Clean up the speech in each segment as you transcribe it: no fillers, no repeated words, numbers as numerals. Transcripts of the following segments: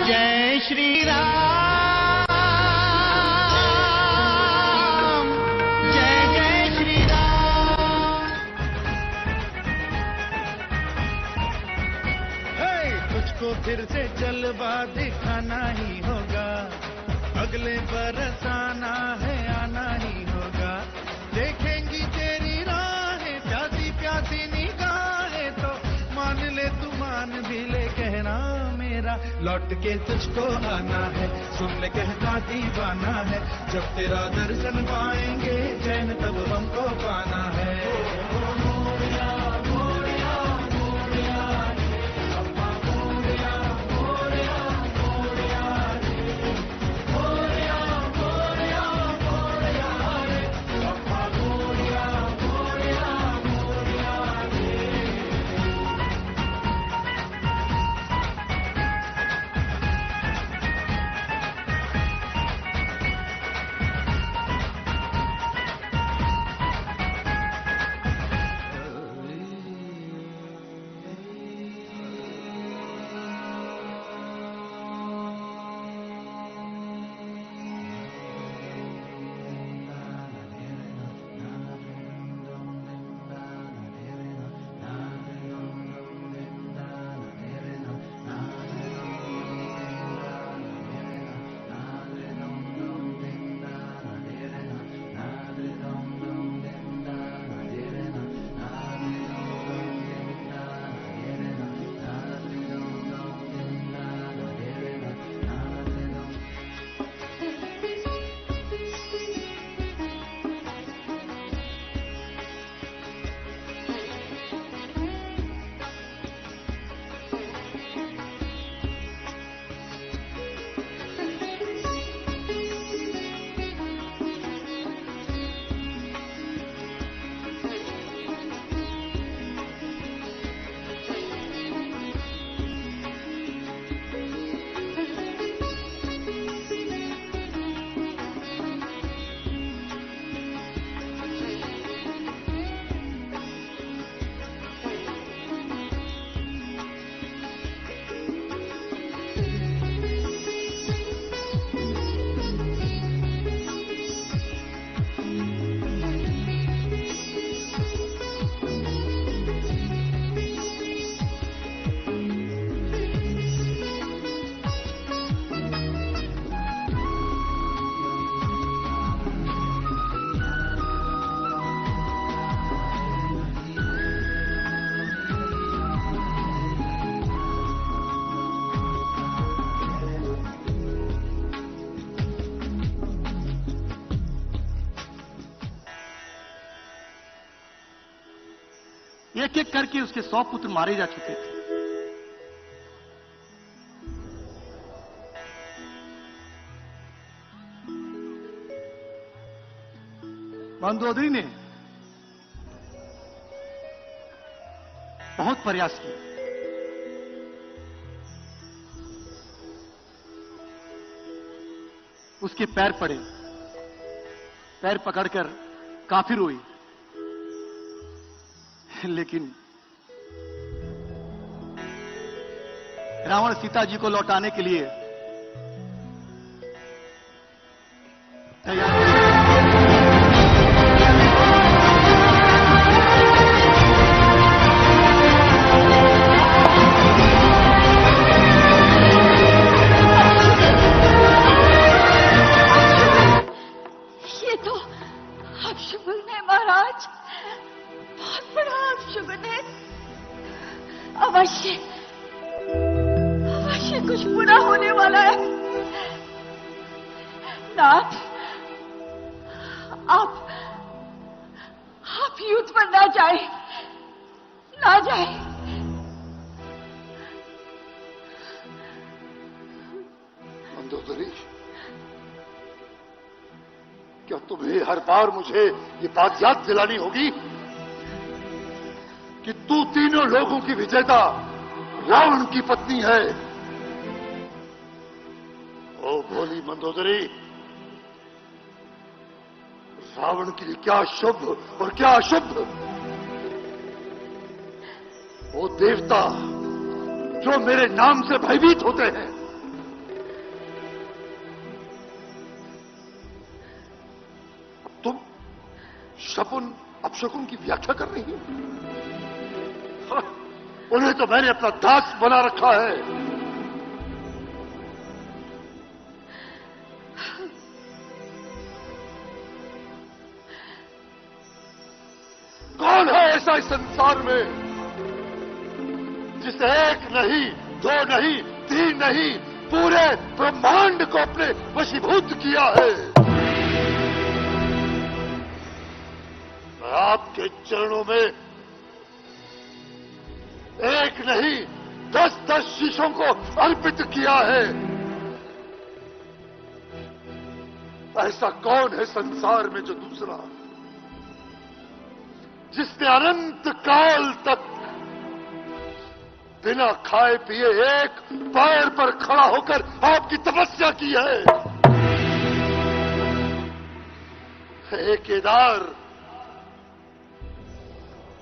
जय श्री राम, जय जय श्री राम। तुझको फिर से जलवा दिखाना ही होगा, अगले बरस आना है, आना ही होगा। देखेंगी तेरी राहें, प्यासी प्यासी निगाहें, तो मान ले तू मान भी ले, कहना मेरा लौट के तुझको आना है। सुन ले कहता दीवाना है, जब तेरा दर्शन पाएंगे चैन तब हमको पाना है। एक एक करके उसके 100 पुत्र मारे जा चुके थे। मंदोदरी ने बहुत प्रयास किया, उसके पैर पड़े, पैर पकड़कर काफी रोई, लेकिन रावण सीता जी को लौटाने के लिए तैयार। ये तो अपशगुन है महाराज, बहुत बड़ा अपशगुन है। अवश्य अवश्य कुछ बुरा होने वाला है। नाथ, आप युद्ध पर ना जाए, ना जाए। मंदोदरी, क्या तुम्हें हर बार मुझे ये बात याद दिलानी होगी कि तू तीनों लोगों की विजेता रावण की पत्नी है? ओ भोली मंदोदरी, रावण के लिए क्या शुभ और क्या अशुभ, वो देवता जो मेरे नाम से भयभीत होते हैं। तुम शकुन अपशकुन की व्याख्या कर रही हो? हाँ, उन्हें तो मैंने अपना दास बना रखा है। कौन है ऐसा इस संसार में जिसने एक नहीं, दो नहीं, तीन नहीं, पूरे ब्रह्मांड को अपने वशीभूत किया है? मैं आपके चरणों में एक नहीं 10-10 शीशों को अर्पित किया है। ऐसा कौन है संसार में जो दूसरा, जिसने अनंत काल तक बिना खाए पिए एक पैर पर खड़ा होकर आपकी तपस्या की है? हे केदार,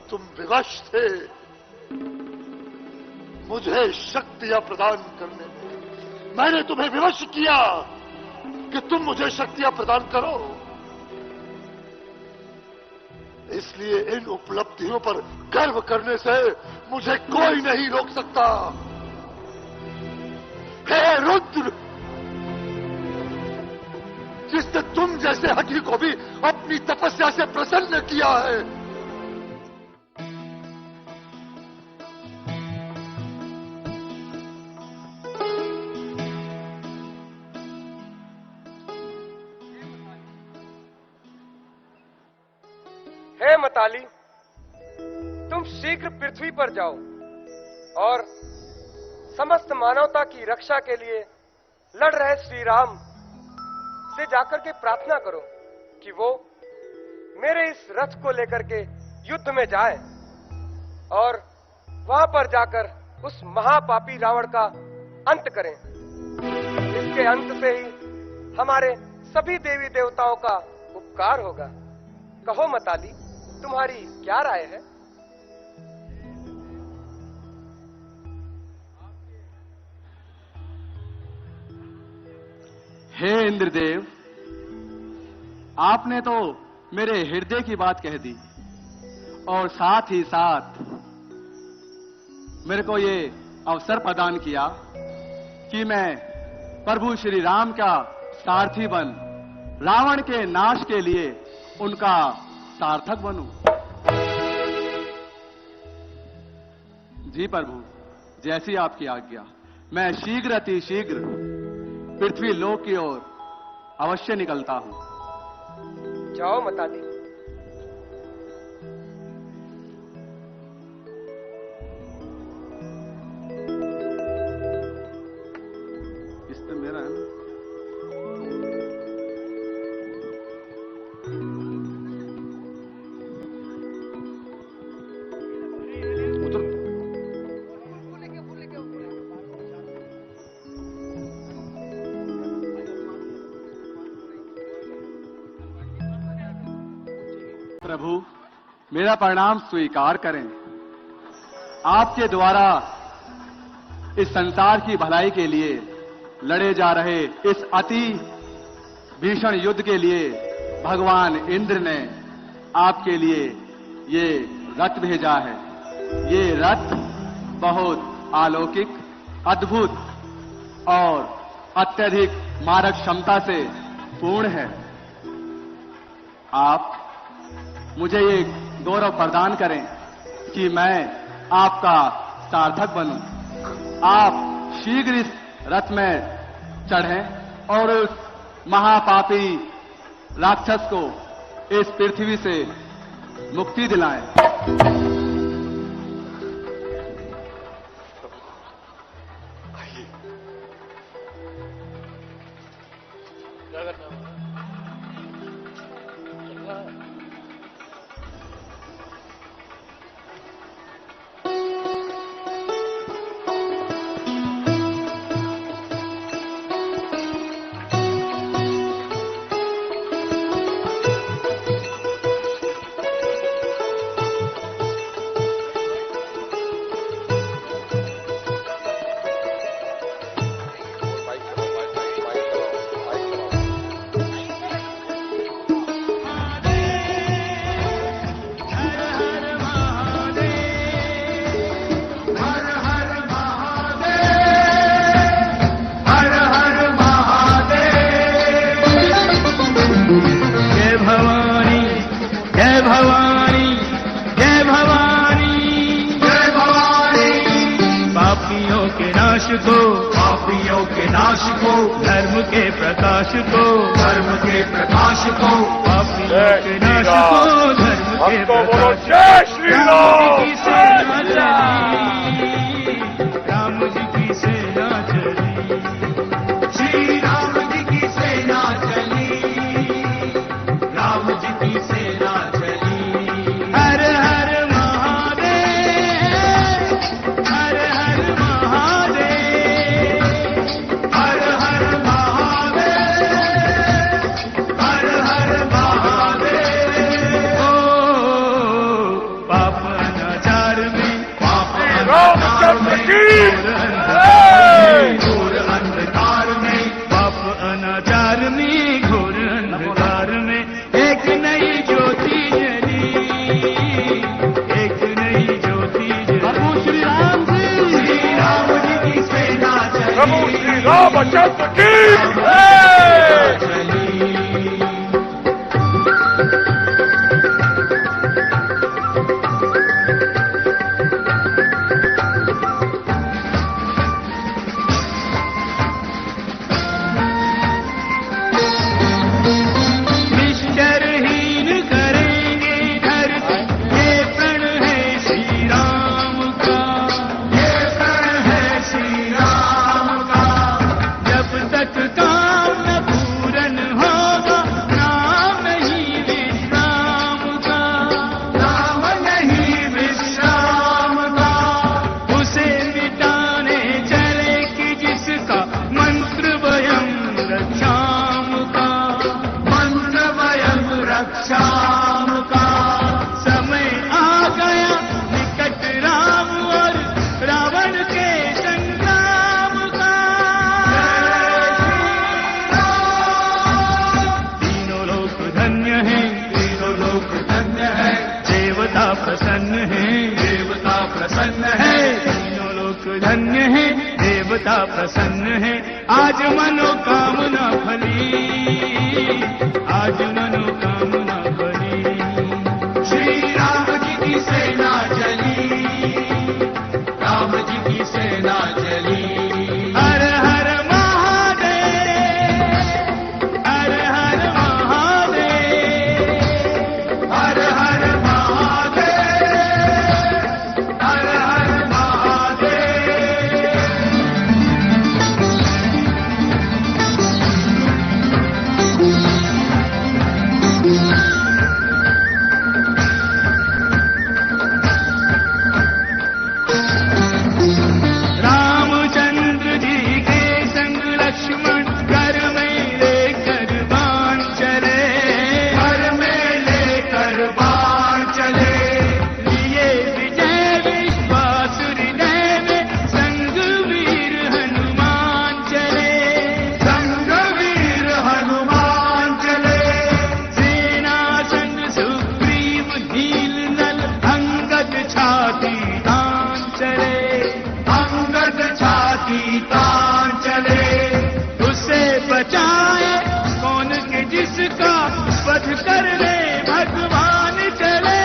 तुम विवश थे मुझे शक्तियां प्रदान करने में। मैंने तुम्हें विवश किया कि तुम मुझे शक्तियां प्रदान करो। इसलिए इन उपलब्धियों पर गर्व करने से मुझे कोई नहीं रोक सकता। हे रुद्र, जिसने तुम जैसे हठी को भी अपनी तपस्या से प्रसन्न किया है, हे मताली, तुम शीघ्र पृथ्वी पर जाओ और समस्त मानवता की रक्षा के लिए लड़ रहे श्री राम से जाकर के प्रार्थना करो कि वो मेरे इस रथ को लेकर के युद्ध में जाए और वहां पर जाकर उस महापापी रावण का अंत करें। इसके अंत से ही हमारे सभी देवी देवताओं का उपकार होगा। कहो मताली, तुम्हारी क्या राय है? हे इंद्रदेव, आपने तो मेरे हृदय की बात कह दी और साथ ही साथ मेरे को ये अवसर प्रदान किया कि मैं प्रभु श्री राम का सारथी बन रावण के नाश के लिए उनका सार्थक बनूं। जी प्रभु, जैसी आपकी आज्ञा। मैं शीघ्र अति शीघ्र पृथ्वी लोक की ओर अवश्य निकलता हूं। जाओ मताली। इस पे मेरा है ना? प्रभु, मेरा प्रणाम स्वीकार करें। आपके द्वारा इस संसार की भलाई के लिए लड़े जा रहे इस अति भीषण युद्ध के लिए भगवान इंद्र ने आपके लिए ये रथ भेजा है। ये रथ बहुत अलौकिक, अद्भुत और अत्यधिक मारक क्षमता से पूर्ण है। आप मुझे ये गौरव प्रदान करें कि मैं आपका सार्थक बनूं। आप शीघ्र इस रथ में चढ़ें और उस महापापी राक्षस को इस पृथ्वी से मुक्ति दिलाएं। के नाश को, पापियों के नाश को, धर्म के प्रकाश को, धर्म के प्रकाश को, पापियों के नाश को, धर्म के प्रकाश को। जय श्री राम जी की सेना चली, राम जी की सेना चली, श्री राम जी की सेना चली, राम जी की सेना चली। हर हर महादेव, हर हर महादेव, हर हर महादेव, हर हर महादेव। ओ पाप अनाचार में, पाप रामचंद्र की घोर अंधकार में, पाप अनाचार में, घोर अंधकार में एक नई ज्योति जली, एक नई ज्योति जली। प्रभु श्री राम जी, श्री राम जी की सेना चली, प्रभु श्री रामचंद्र की चली। निश्चरहीन करेंगे धरती, ये प्रण है श्री राम का, ये प्रण है श्री राम का। जब तक काम न पूरन होगा, नाम नहीं विश्राम का, नाम नहीं विश्राम का, उसे मिटाने चले कि जिसका मंत्र वयम रक्षाम का, मंत्र वयम रक्षाम का। समय आ गया निकट राम और रावण के संग्राम का। तीनों लोक धन्य हैं, तीनों लोक धन्य है, देवता प्रसन्न हैं, देवता प्रसन्न है। तीनों लोक धन्य हैं, देवता प्रसन्न हैं। आज मनोकामना फली, आज मनोकामना फली। श्री राम जी की सेना चली, राम जी की सेना चली। हर हर महादेव, हर हर महादेव, हर हर महादेव, हर हर महादेव। रामचंद्र जी के संग लक्ष्मण घर में लेकर बाण चले, घर में लेकर बाण चले, लिए विजय विश्वासुर में, संग वीर हनुमान चले, संग वीर हनुमान चले। सेना संग सुग्रीव नील नल अंगद छाती तान चले, अंगद छाती तान चले, उससे बचाए कौन के जिसका वध करने भगवान चले।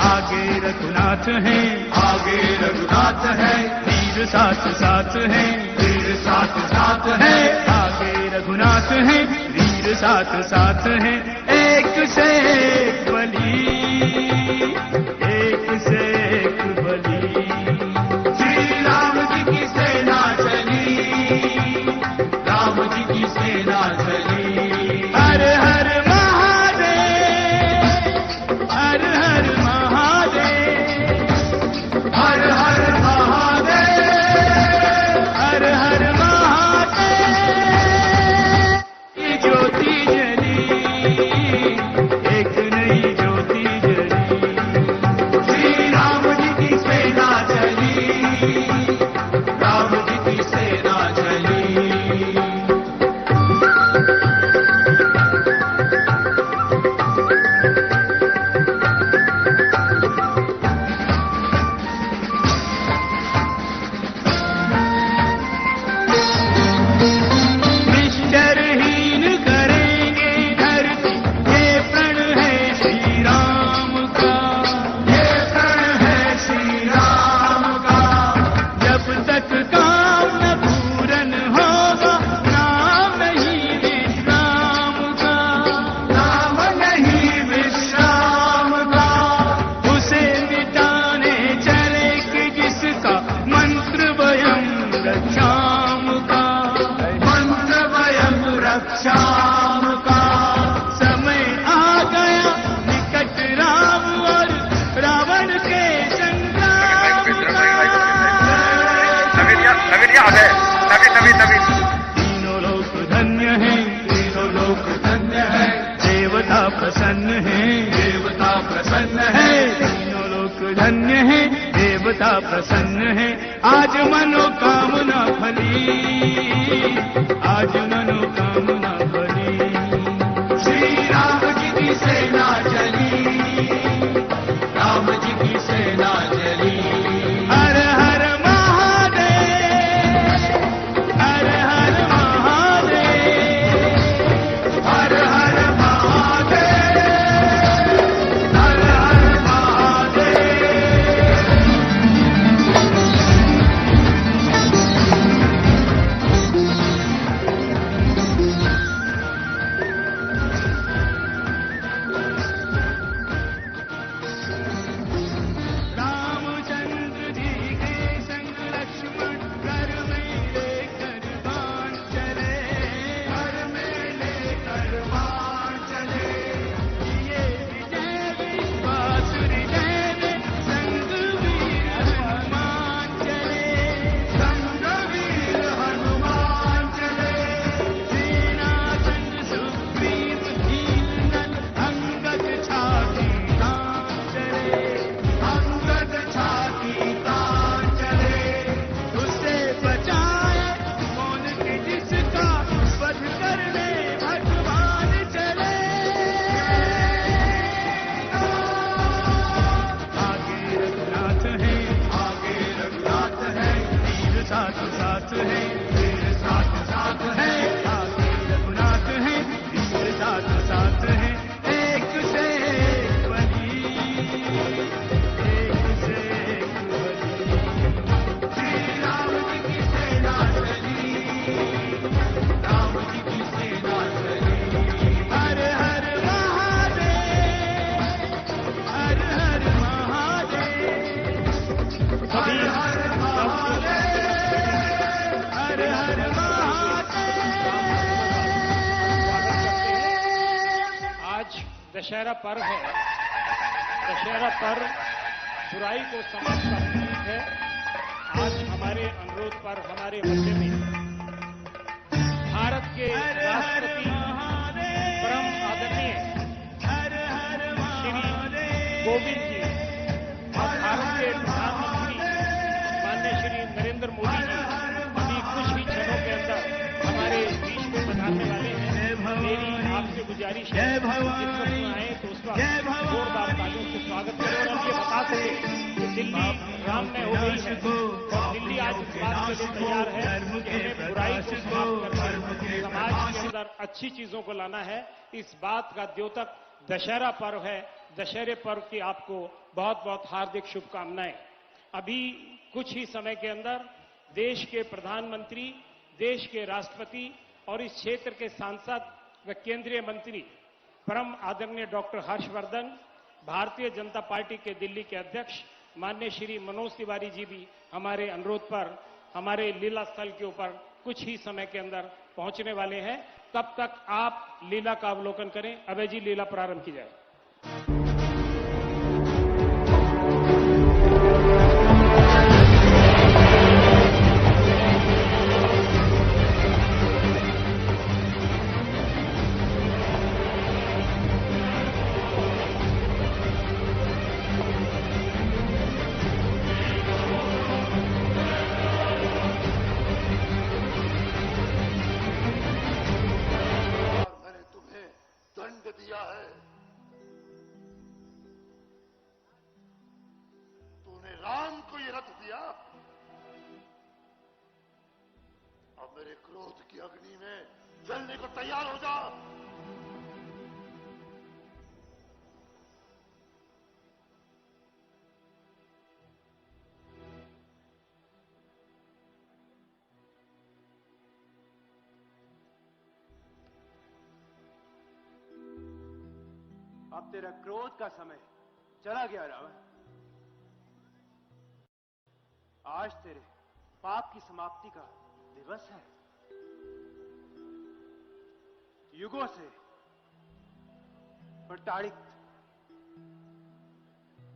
आगे रघुनाथ हैं, आगे रघुनाथ है, वीर साथ साथ हैं, वीर साथ साथ है। आगे रघुनाथ हैं, वीर साथ साथ हैं। एक से एक बली, एक से एक बली। श्री राम जी की सेना चली, राम जी की सेना चली। हर हर महादेव, हर हर महादेव, हर हर महादेव, हर हर महादेव। ये ज्योति जली, एक नई ज्योति धन्य है, देवता प्रसन्न है, आज मनोकामना फली, आज मनोकामना फली। श्री राम जी की सेना चली, राम जी की सेना चली। हर हर महादेव, हर हर महादेव, हर हर महादेव, हर हर महादेव। रामचंद्र जी के संग लक्ष्मण घर में लेकर बाण चले, घर में लेकर बाण चले। ये विजय विश्वासुर जय में संग वीर हनुमान चले, संग वीर हनुमान चले। सेना संग सुग्रीव कीर्तन अंगद छाती तान चले, अंगद छाती तान चले। उससे बचाए मौन के जिसका वध करने भगवान चले। आगे रघुनाथ है, आगे रघुनाथ है, वीर साथ साथ है, वीर साथ साथ है। आगे रघुनाथ है, वीर साथ साथ है, एक से एक बली, एक से एक बली। श्री राम जी की सेना चली, राम जी की सेना चली। हर हर महादेव, हर हर महादेव, हर हर महादेव, हर हर महादेव। आज दशहरा पर्व है। दशहरा पर्व बुराई को समाप्त का प्रतीक है। आज हमारे अनुरोध पर हमारे मध्य में भारत के राष्ट्रपति परम आदरणीय श्री कोविंद जी और भारत के प्रधानमंत्री माननीय श्री नरेंद्र मोदी जी अभी कुछ ही क्षणों के अंदर हमारे बीच में पधारने वाले हैं। मेरी आपसे गुजारिश है जय भवानी, जिस आए तो उसका जय भवानी, जोरदार तालियों से स्वागत करें और हम ये बता सके कि दिल्ली राममय हो गई है। दिल्ली आज इस बात के लिए तैयार है कि हमें बुराई को समाप्त करके समाज के अंदर अच्छी चीजों को लाना है। इस बात का द्योतक दशहरा पर्व है। दशहरे पर्व की आपको बहुत बहुत हार्दिक शुभकामनाएं। अभी कुछ ही समय के अंदर देश के प्रधानमंत्री, देश के राष्ट्रपति और इस क्षेत्र के सांसद व केंद्रीय मंत्री परम आदरणीय डॉक्टर हर्षवर्धन, भारतीय जनता पार्टी के दिल्ली के अध्यक्ष माननीय श्री मनोज तिवारी जी भी हमारे अनुरोध पर हमारे लीला स्थल के ऊपर कुछ ही समय के अंदर पहुंचने वाले हैं। तब तक आप लीला का अवलोकन करें। अभय जी, लीला प्रारंभ की जाए। मैंने तुम्हें दंड दिया है। तूने राम को ये रथ दिया, अब मेरे क्रोध की अग्नि में जलने को तैयार हो जा। अब तेरा क्रोध का समय चला गया रावण। आज तेरे पाप की समाप्ति का दिवस है। युगों से प्रताड़ित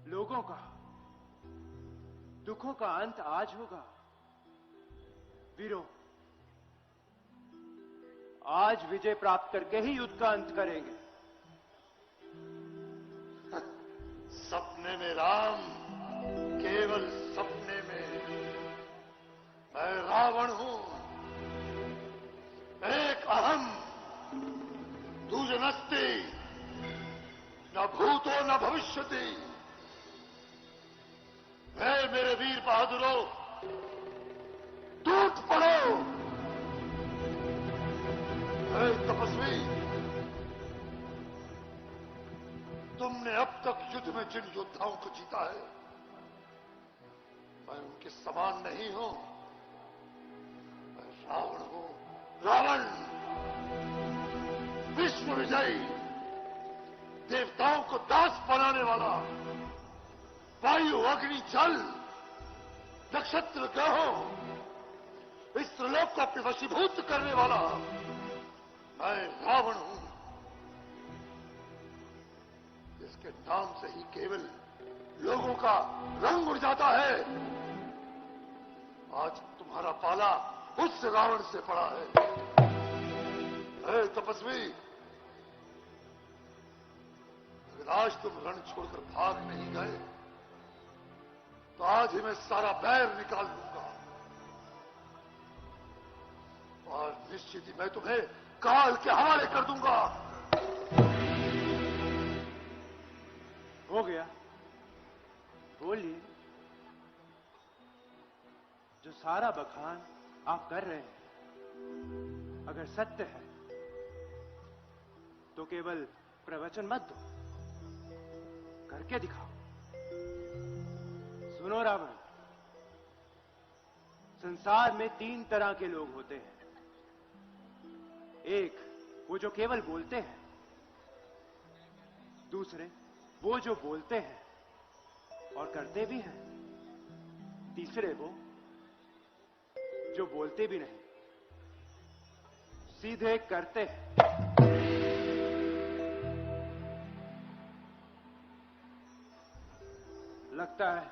लोगों का दुखों का अंत आज होगा। वीरों, आज विजय प्राप्त करके ही युद्ध का अंत करेंगे। सपने में राम मेरे वीर बहादुरों, टूट पड़ो। अरे तपस्वी, तुमने अब तक युद्ध में जिन योद्धाओं को जीता है, मैं उनके समान नहीं हूं। मैं रावण हूं, रावण। विश्व विजयी, देवताओं को दास बनाने वाला, वायु अग्नि जल नक्षत्र ग्रहों, इस त्रिलोक को अपने वशीभूत करने वाला मैं रावण हूं। इसके नाम से ही केवल लोगों का रंग उड़ जाता है। आज तुम्हारा पाला उस रावण से पड़ा है। हे तपस्वी, अगर आज तुम रण छोड़कर भाग नहीं गए तो आज ही मैं सारा बैर निकाल दूंगा और निश्चित ही मैं तुम्हें काल के हवाले कर दूंगा। हो गया, बोलिए। जो सारा बखान आप कर रहे हैं अगर सत्य है तो केवल प्रवचन मत दो, करके दिखाओ। सुनो रावण, संसार में 3 तरह के लोग होते हैं। एक, वो जो केवल बोलते हैं। दूसरे, वो जो बोलते हैं और करते भी हैं। तीसरे, वो जो बोलते भी नहीं, सीधे करते हैं। लगता है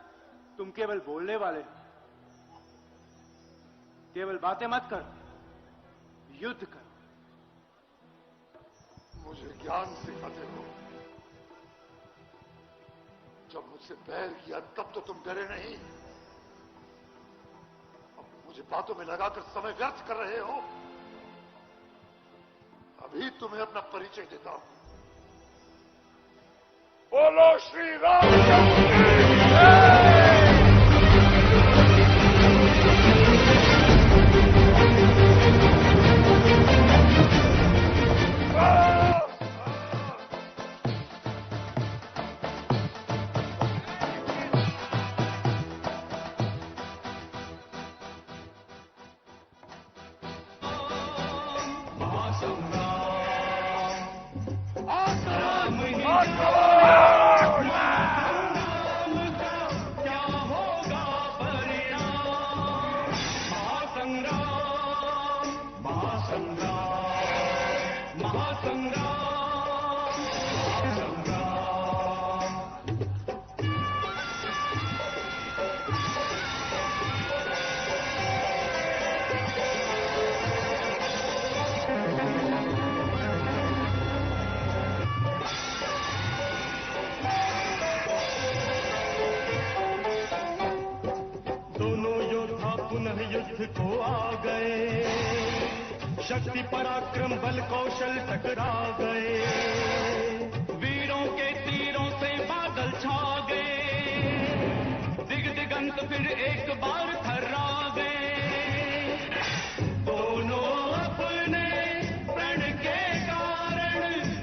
तुम केवल बोलने वाले हो। केवल बातें मत करो, युद्ध करो। मुझे ज्ञान सिखाते हो। जब मुझसे बैर किया तब तो तुम डरे नहीं। अब मुझे बातों में लगाकर समय व्यर्थ कर रहे हो। अभी तुम्हें अपना परिचय देता हूं। बोलो श्री राम। युद्ध को आ गए, शक्ति पराक्रम बल कौशल टकरा गए, वीरों के तीरों से बादल छा गए, दिग दिगंत फिर एक बार थर्रा गए, दोनों अपने प्रण के कारण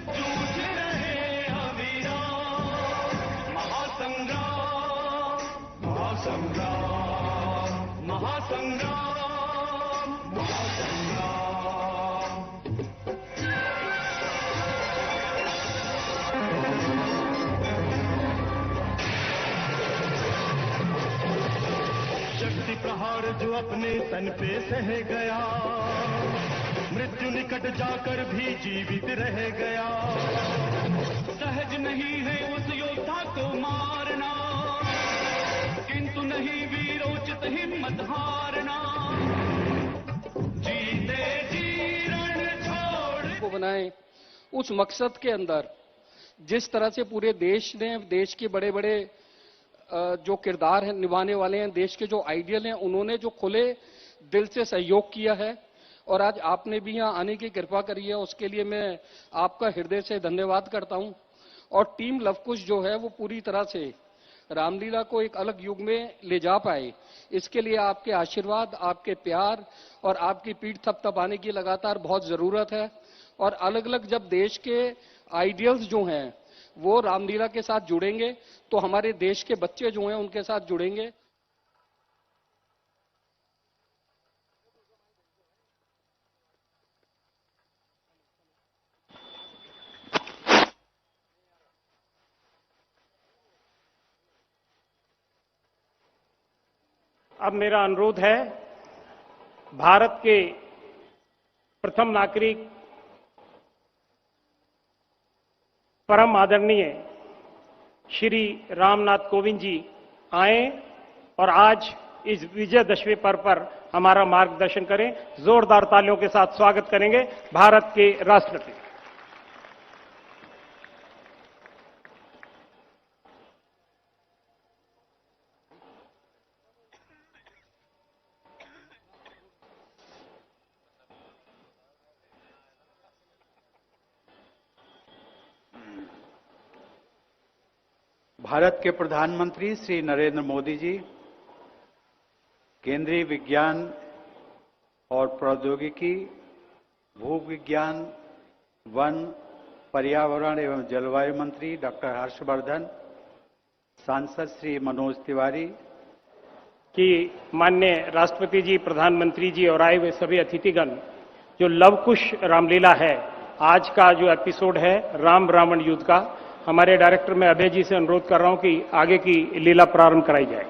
जूझ रहे अवीरा। महासंग्राम महासंग्राम महासंग्राम महासंग्राम। शक्ति प्रहार जो अपने तन पे सह गया, मृत्यु निकट जाकर भी जीवित रह गया। सहज नहीं है उस योद्धा को मारना, किंतु नहीं वीरोचित हिम्मत हारना। जीते जी रण छोड़ को बनाए, उस मकसद के अंदर जिस तरह से पूरे देश ने, देश के बड़े बड़े जो किरदार हैं निभाने वाले हैं, देश के जो आइडियल हैं, उन्होंने जो खुले दिल से सहयोग किया है और आज आपने भी यहाँ आने की कृपा करी है, उसके लिए मैं आपका हृदय से धन्यवाद करता हूँ। और टीम लवकुश जो है वो पूरी तरह से रामलीला को एक अलग युग में ले जा पाए, इसके लिए आपके आशीर्वाद, आपके प्यार और आपकी पीठ थपथपाने की लगातार बहुत जरूरत है। और अलग अलग जब देश के आइडियल्स जो हैं वो रामलीला के साथ जुड़ेंगे तो हमारे देश के बच्चे जो हैं उनके साथ जुड़ेंगे। अब मेरा अनुरोध है, भारत के प्रथम नागरिक परम आदरणीय श्री रामनाथ कोविंद जी आए और आज इस विजयदशमी पर्व पर हमारा मार्गदर्शन करें। जोरदार तालियों के साथ स्वागत करेंगे भारत के राष्ट्रपति। भारत के प्रधानमंत्री श्री नरेंद्र मोदी जी, केंद्रीय विज्ञान और प्रौद्योगिकी, भूविज्ञान, वन, पर्यावरण एवं जलवायु मंत्री डॉक्टर हर्षवर्धन, सांसद श्री मनोज तिवारी, कि माननीय राष्ट्रपति जी, प्रधानमंत्री जी और आए हुए सभी अतिथिगण, जो लवकुश रामलीला है, आज का जो एपिसोड है राम रावण युद्ध का, हमारे डायरेक्टर मैं अभय जी से अनुरोध कर रहा हूं कि आगे की लीला प्रारंभ कराई जाए।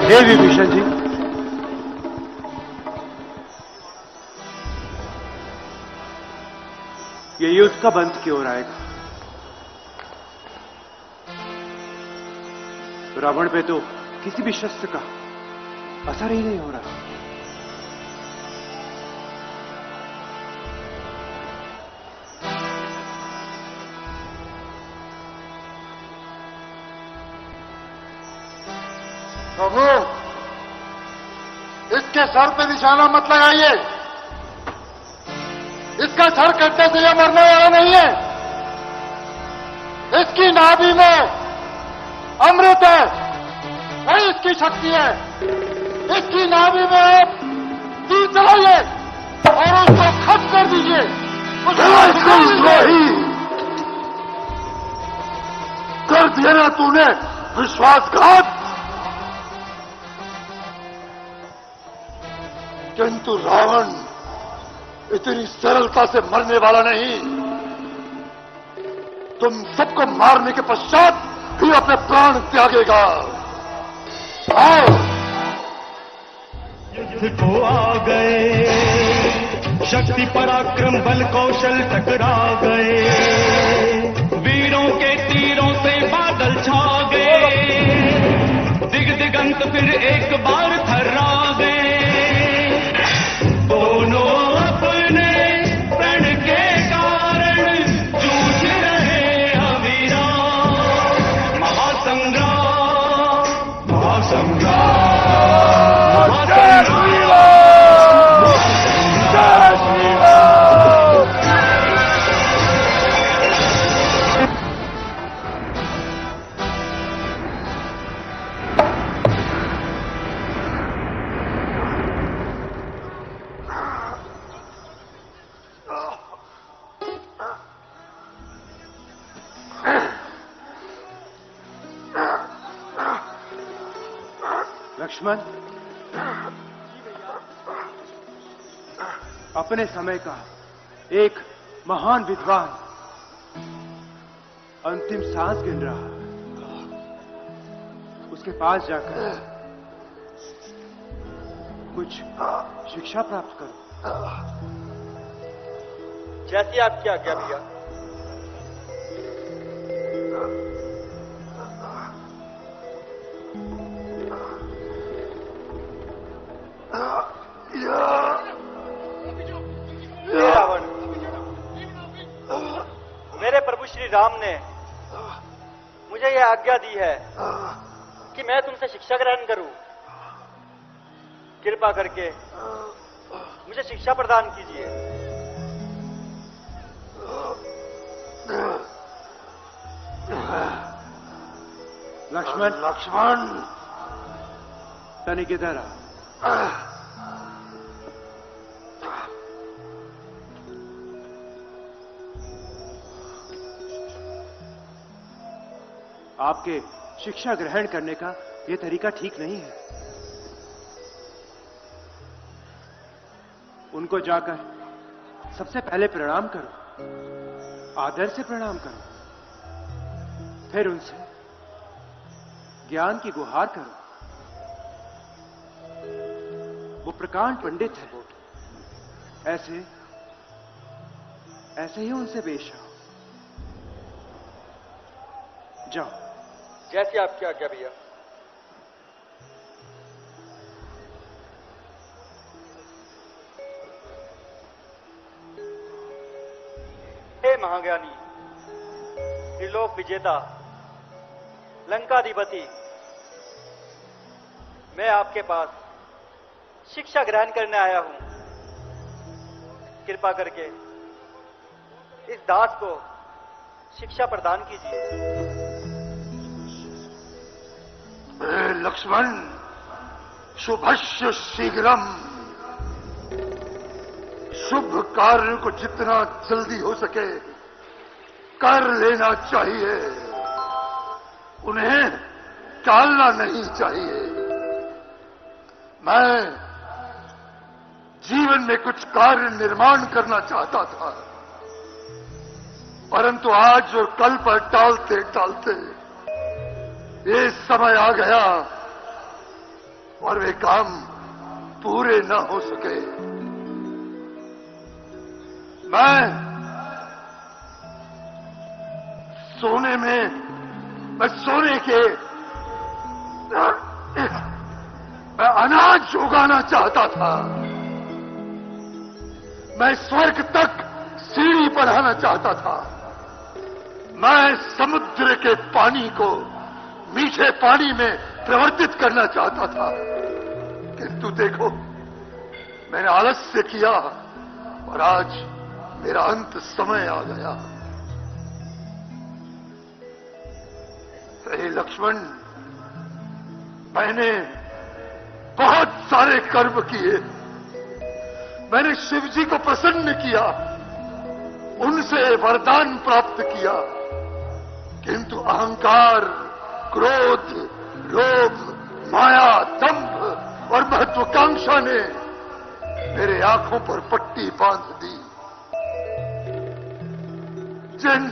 हे विभीषण जी, ये युद्ध कब अंत की ओर आएगा? रावण पे तो किसी भी शस्त्र का असर ही नहीं हो रहा। प्रभु, इसके सर पे निशाना मत लगाइए। इसका सर कटने से यह मरने वाला नहीं है। इसकी नाभि में अमृत है, वही इसकी शक्ति है। इसकी नाभि में आप तीर चलाइए और उसको खत्म कर दीजिए। कर दिया ना तूने विश्वासघात। किंतु रावण इतनी सरलता से मरने वाला नहीं। तुम सबको मारने के पश्चात भी अपने प्राण त्यागेगा। आओ, युद्ध को आ गए, शक्ति पराक्रम बल कौशल टकरा गए, वीरों के तीरों से बादल छा गए, दिग दिगंत फिर एक बार थर्रा गए। दोनों अपने प्रण के कारण जूझ रहे अविराम। महासंग्राम, महासंग्राम, लक्ष्मण, अपने समय का एक महान विद्वान अंतिम सांस गिन रहा। उसके पास जाकर कुछ शिक्षा प्राप्त करूं। जैसी आपकी आज्ञा भैया। हे रावण, मेरे प्रभु श्री राम ने मुझे यह आज्ञा दी है कि मैं तुमसे शिक्षा ग्रहण करूं। कृपा करके मुझे शिक्षा प्रदान कीजिए। लक्ष्मण तनिक इधर आ। आपके शिक्षा ग्रहण करने का यह तरीका ठीक नहीं है। उनको जाकर सबसे पहले प्रणाम करो, आदर से प्रणाम करो, फिर उनसे ज्ञान की गुहार करो। वो प्रकांड पंडित है, ऐसे ही उनसे पेश आओ। जाओ। जैसी आपकी आज्ञा भैया। हे महाज्ञानी, त्रिलोक विजेता, लंकाधिपति, मैं आपके पास शिक्षा ग्रहण करने आया हूं। कृपा करके इस दास को शिक्षा प्रदान कीजिए। लक्ष्मण, शुभस्य शीघ्रम। शुभ कार्य को जितना जल्दी हो सके कर लेना चाहिए, उन्हें टालना नहीं चाहिए। मैं जीवन में कुछ कार्य निर्माण करना चाहता था, परंतु आज और कल पर टालते टालते ये समय आ गया और वे काम पूरे न हो सके। मैं सोने के मैं अनाज उगाना चाहता था। मैं स्वर्ग तक सीढ़ी बढ़ाना चाहता था। मैं समुद्र के पानी को मीठे पानी में परिवर्तित करना चाहता था, किंतु देखो मैंने आलस्य किया और आज मेरा अंत समय आ गया। हे लक्ष्मण, मैंने बहुत सारे कर्म किए। मैंने शिव जी को प्रसन्न किया, उनसे वरदान प्राप्त किया, किंतु अहंकार, क्रोध, लोभ, माया, दंभ और महत्वाकांक्षा ने मेरे आंखों पर पट्टी बांध दी। जिन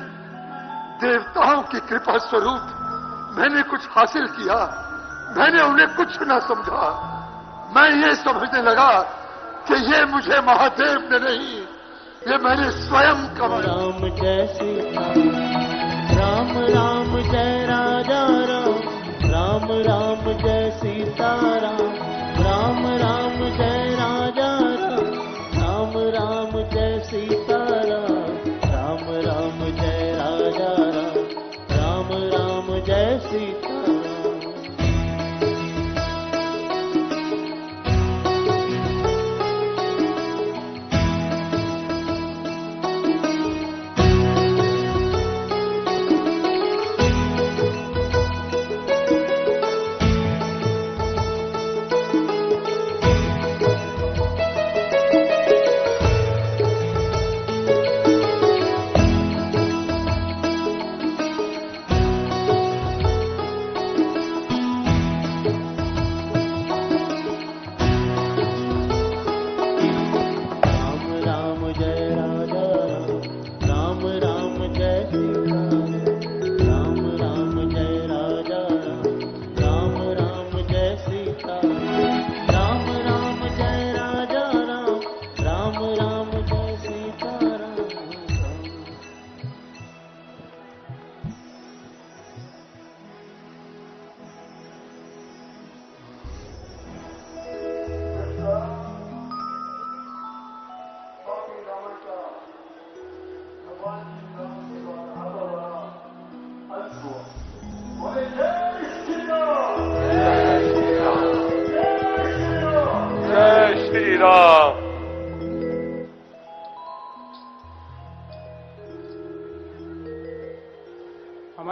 देवताओं की कृपा स्वरूप मैंने कुछ हासिल किया, मैंने उन्हें कुछ न समझा। मैं ये समझने लगा कि ये मुझे महादेव ने नहीं, ये मैंने स्वयं कमाया। राम जय सीता राम, राम जय राजा राम, राम राम जय सीता राम, राम राम जय राजा राम, राम राम जय सीता राम, राम राम जय राजा राम, राम राम जय सीता राम।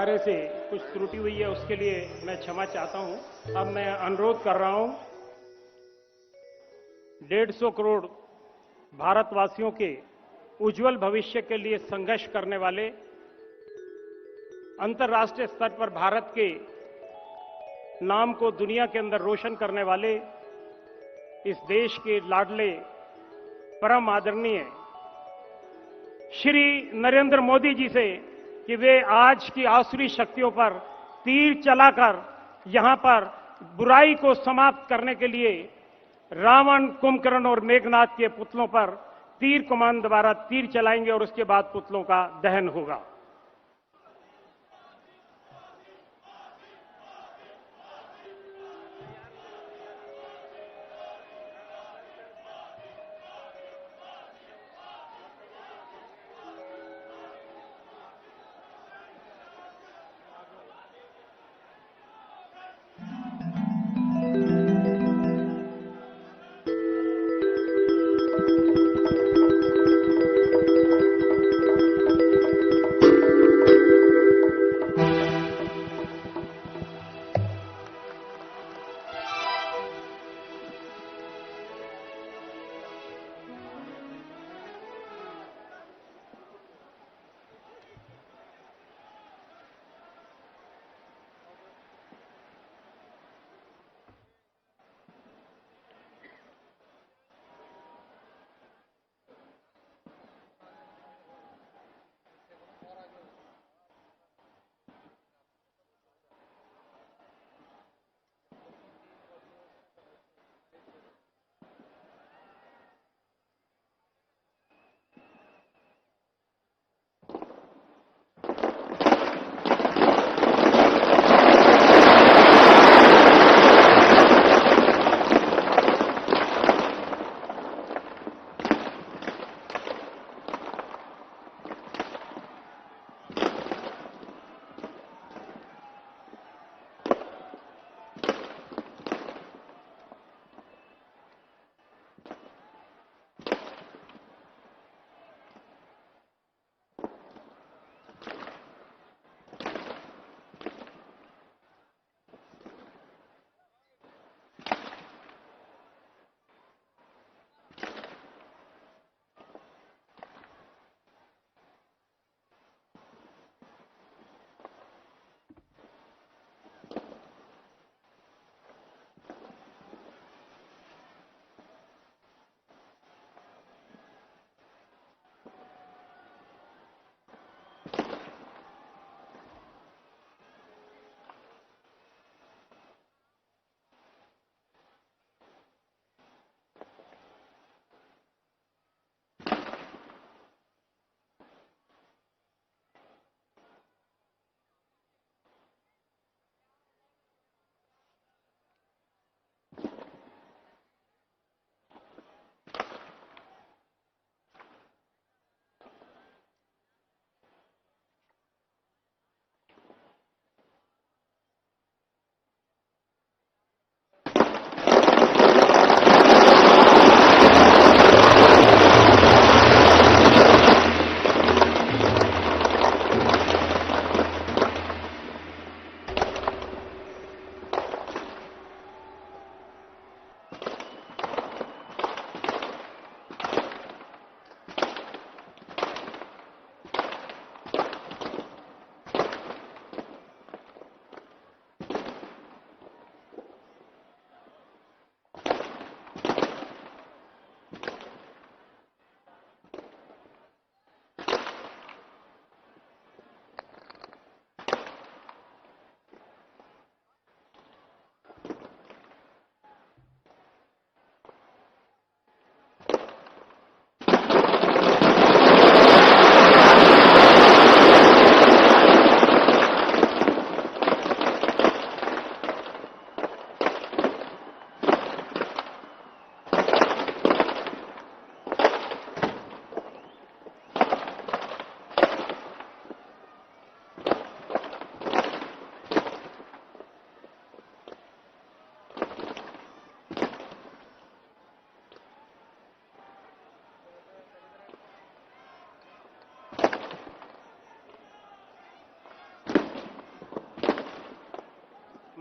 हमारे से कुछ त्रुटि हुई है, उसके लिए मैं क्षमा चाहता हूं। अब मैं अनुरोध कर रहा हूं 150 करोड़ भारतवासियों के उज्जवल भविष्य के लिए संघर्ष करने वाले, अंतर्राष्ट्रीय स्तर पर भारत के नाम को दुनिया के अंदर रोशन करने वाले इस देश के लाडले परम आदरणीय श्री नरेंद्र मोदी जी से कि वे आज की आसुरी शक्तियों पर तीर चलाकर यहां पर बुराई को समाप्त करने के लिए रावण, कुंभकर्ण और मेघनाथ के पुतलों पर तीर कमान द्वारा तीर चलाएंगे और उसके बाद पुतलों का दहन होगा।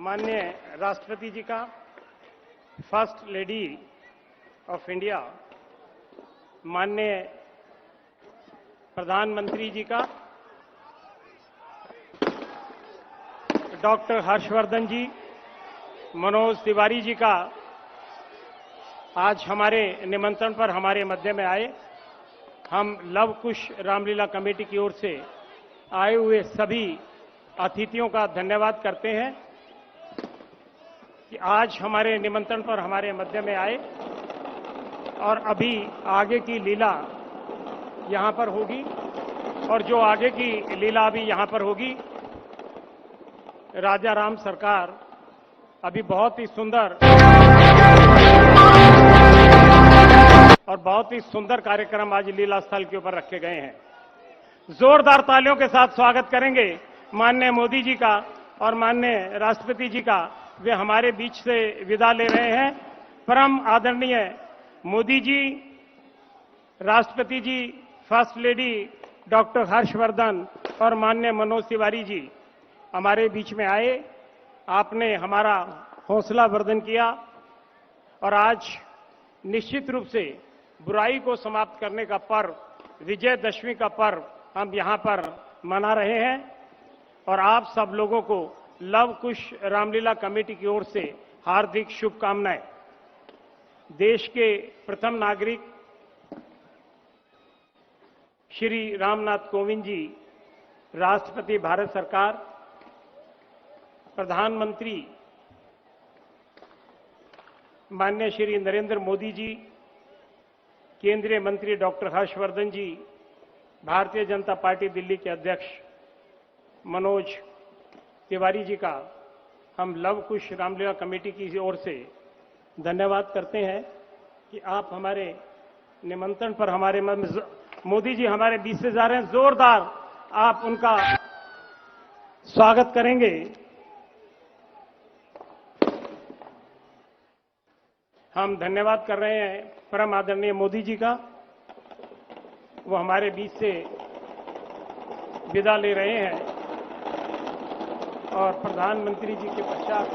माननीय राष्ट्रपति जी का, फर्स्ट लेडी ऑफ इंडिया माननीय प्रधानमंत्री जी का, डॉक्टर हर्षवर्धन जी, मनोज तिवारी जी का आज हमारे निमंत्रण पर हमारे मध्य में आए। हम लव कुश रामलीला कमेटी की ओर से आए हुए सभी अतिथियों का धन्यवाद करते हैं कि आज हमारे निमंत्रण पर हमारे मध्य में आए और अभी आगे की लीला यहां पर होगी और जो आगे की लीला अभी यहां पर होगी, राजा राम सरकार अभी बहुत ही सुंदर और बहुत ही सुंदर कार्यक्रम आज लीला स्थल के ऊपर रखे गए हैं। जोरदार तालियों के साथ स्वागत करेंगे माननीय मोदी जी का और माननीय राष्ट्रपति जी का। वे हमारे बीच से विदा ले रहे हैं। परम आदरणीय मोदी जी, राष्ट्रपति जी, फर्स्ट लेडी डॉक्टर हर्षवर्धन और माननीय मनोज तिवारी जी हमारे बीच में आए। आपने हमारा हौसला वर्धन किया और आज निश्चित रूप से बुराई को समाप्त करने का पर्व, विजयदशमी का पर्व हम यहां पर मना रहे हैं और आप सब लोगों को लव कुश रामलीला कमेटी की ओर से हार्दिक शुभकामनाएं। देश के प्रथम नागरिक श्री रामनाथ कोविंद जी, राष्ट्रपति भारत सरकार, प्रधानमंत्री माननीय श्री नरेंद्र मोदी जी, केंद्रीय मंत्री डॉक्टर हर्षवर्धन जी, भारतीय जनता पार्टी दिल्ली के अध्यक्ष मनोज तिवारी जी का हम लव कुश रामलीला कमेटी की ओर से धन्यवाद करते हैं कि आप हमारे निमंत्रण पर हमारे मोदी जी हमारे बीच से जा रहे हैं। जोरदार आप उनका स्वागत करेंगे। हम धन्यवाद कर रहे हैं परम आदरणीय मोदी जी का, वो हमारे बीच से विदा ले रहे हैं और प्रधानमंत्री जी के पश्चात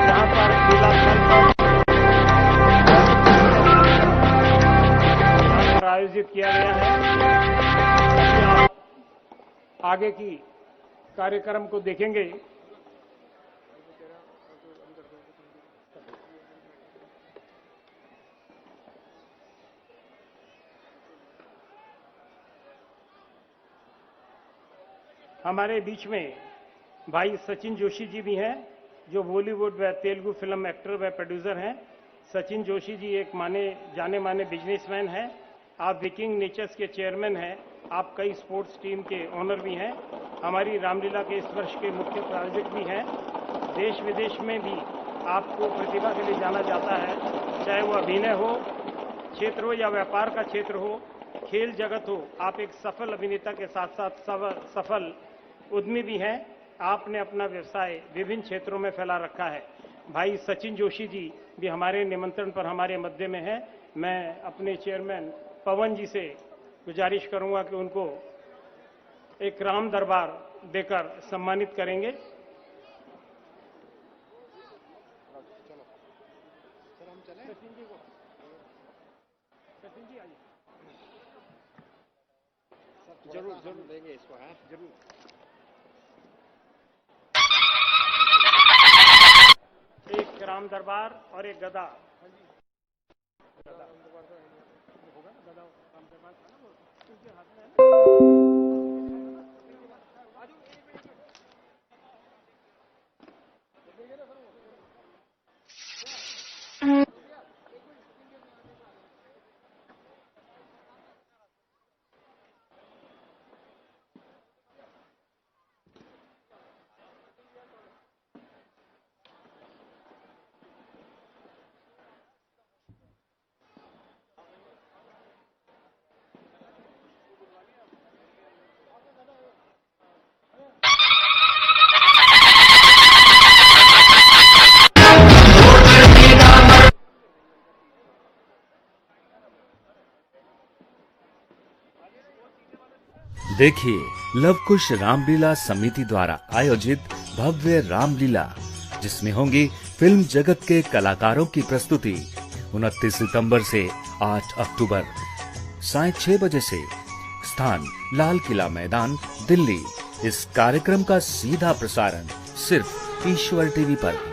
यहां पर आयोजित किया गया है। आप आगे की कार्यक्रम को देखेंगे। हमारे बीच में भाई सचिन जोशी जी भी हैं, जो बॉलीवुड व तेलुगु फिल्म एक्टर व प्रोड्यूसर हैं। सचिन जोशी जी एक जाने माने बिजनेसमैन हैं। आप विकिंग नेचर्स के चेयरमैन हैं। आप कई स्पोर्ट्स टीम के ओनर भी हैं। हमारी रामलीला के इस वर्ष के मुख्य प्रायोजक भी हैं। देश विदेश में भी आपको प्रतिभा के लिए जाना जाता है, चाहे वो अभिनय हो क्षेत्र हो या व्यापार का क्षेत्र हो, खेल जगत हो। आप एक सफल अभिनेता के साथ साथ सफल उद्यमी भी हैं। आपने अपना व्यवसाय विभिन्न क्षेत्रों में फैला रखा है। भाई सचिन जोशी जी भी हमारे निमंत्रण पर हमारे मध्य में हैं। मैं अपने चेयरमैन पवन जी से गुजारिश करूंगा कि उनको एक राम दरबार देकर सम्मानित करेंगे। सचिन जी आइए। जरूर जरूर देंगे इसको, है जरूर। एक राम दरबार और एक गदा। होगा ना गदा, राम दरबार था ना वो, उनके हाथ में है। देखिए लव कुश रामलीला समिति द्वारा आयोजित भव्य रामलीला, जिसमें होंगी फिल्म जगत के कलाकारों की प्रस्तुति। 29 सितंबर से 8 अक्टूबर सायं 6 बजे से। स्थान लाल किला मैदान, दिल्ली। इस कार्यक्रम का सीधा प्रसारण सिर्फ ईश्वर टीवी पर।